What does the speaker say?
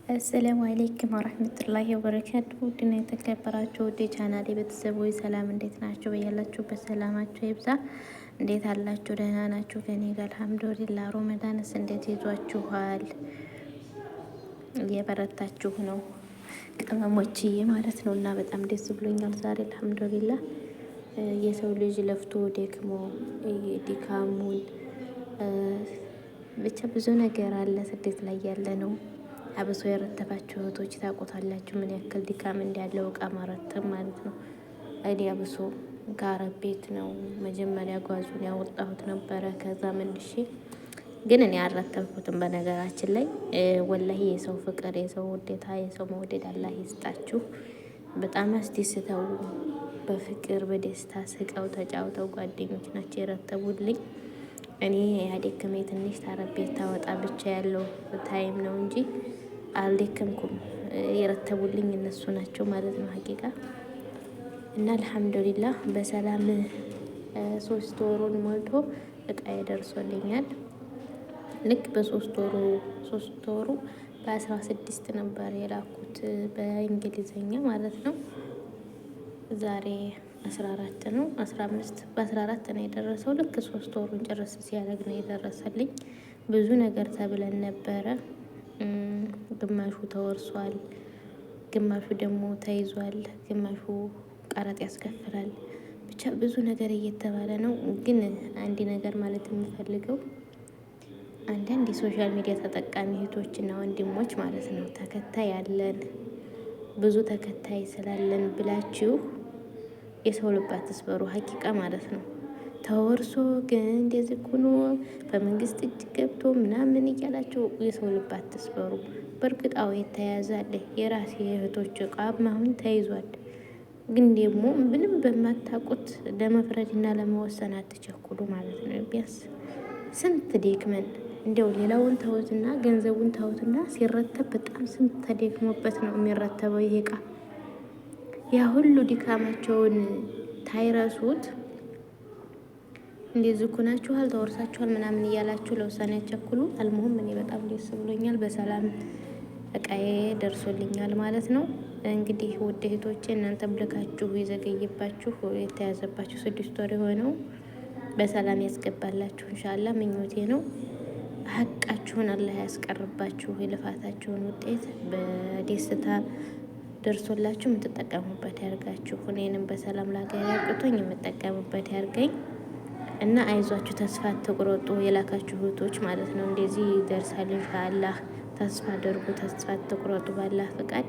አሰላሙ አለይኩም ወረህመቱላሂ ወበረካቱ። ውድና የተከበራችሁ ውድ ቻናሌ ቤተሰቦች ሰላም እንዴት ናቸው? በያላችሁበት ሰላማችሁ ይብዛ። እንዴት አላችሁ? ደህና ናችሁ? ከኔ ጋር አልሐምዱሊላህ። ሮመዳንስ እንዴት ይዟችኋል? እየበረታችሁ ነው ቅመሞችዬ ማለት ነው። እና በጣም ደስ ብሎኛል ዛሬ አልሐምዱሊላህ። የሰው ልጅ ለፍቶ ደክሞ ድካሙን ብቻ ብዙ ነገር አለ ስደት ላይ ያለ ነው። አብሶ የረተባችሁ እህቶች ታውቁታላችሁ ምን ያክል ድካም እንዳለው እቃ ማረተብ ማለት ነው። እኔ አብሶ ከአረብ ቤት ነው መጀመሪያ ጓዙን ያወጣሁት ነበረ። ከዛ መልሼ ግን እኔ አልረተብኩትም። በነገራችን ላይ ወላሂ የሰው ፍቅር፣ የሰው ውዴታ፣ የሰው መውደድ አላህ ይስጣችሁ። በጣም አስደስተው በፍቅር በደስታ ስቀው ተጫውተው ጓደኞች ናቸው የረተቡልኝ። እኔ ያደከመኝ ትንሽ ታረብ ቤት ታወጣ ብቻ ያለው ታይም ነው እንጂ አልደከምኩም። የረተቡልኝ እነሱ ናቸው ማለት ነው ሀቂቃ። እና አልሐምዱሊላህ በሰላም 3 ወሩን ሞልቶ እቃዬ ደርሶልኛል። ልክ በ3 ወሩ በ16 ነበር የላኩት በእንግሊዘኛ ማለት ነው። ዛሬ 14 ነው 15 በ14 ነው የደረሰው። ልክ 3 ወሩን ጨርስ ሲያደርግ ነው የደረሰልኝ። ብዙ ነገር ተብለን ነበረ። ግማሹ ተወርሷል፣ ግማሹ ደግሞ ተይዟል፣ ግማሹ ቀረጥ ያስከፍላል። ብቻ ብዙ ነገር እየተባለ ነው። ግን አንድ ነገር ማለት የምፈልገው አንዳንድ የሶሻል ሚዲያ ተጠቃሚ እህቶችና ወንድሞች ማለት ነው ተከታይ ያለን ብዙ ተከታይ ስላለን ብላችሁ የሰው ልብ አትስበሩ። ሀቂቃ ማለት ነው ተወርሶ ግን እንደዚህ ሆኖ በመንግስት እጅ ገብቶ ምናምን እያላችሁ የሰው ልብ አትስበሩ። በእርግጥ አዎ የተያዘ አለ። የራሴ እህቶች እቃ አሁን ተይዟል። ግን ደግሞ ምንም በማታውቁት ለመፍረድና ለመወሰን አትቸኩሉ ማለት ነው። ቢያንስ ስንት ደክመን እንዲያው ሌላውን ተውትና ገንዘቡን ተውትና ሲረተብ በጣም ስንት ተደክሞበት ነው የሚረተበው ይሄ እቃ። ያ ሁሉ ድካማቸውን ታይረሱት እንደዚህ ኩናችኋል ተወርሳችኋል ምናምን እያላችሁ ለውሳኔ ያቸኩሉ። አልሙሁም እኔ በጣም ደስ ብሎኛል። በሰላም እቃዬ ደርሶልኛል ማለት ነው። እንግዲህ ውድ እህቶቼ እናንተም ልካችሁ የዘገየባችሁ የተያዘባችሁ 6 ወር የሆነው በሰላም ያስገባላችሁ ኢንሻአላህ ምኞቴ ነው። ሀቃችሁን አላህ ያስቀርባችሁ። የልፋታችሁን ውጤት በደስታ ደርሶላችሁ የምትጠቀሙበት ያርጋችሁ። እኔንም በሰላም ላገር ያቅቶኝ የምጠቀሙበት ያርገኝ እና አይዟችሁ፣ ተስፋ አትቁረጡ። የላካችሁ እህቶች ማለት ነው እንደዚህ ይደርሳል ኢንሻአላህ። ተስፋ አድርጉ፣ ተስፋ አትቁረጡ ባላህ ፍቃድ።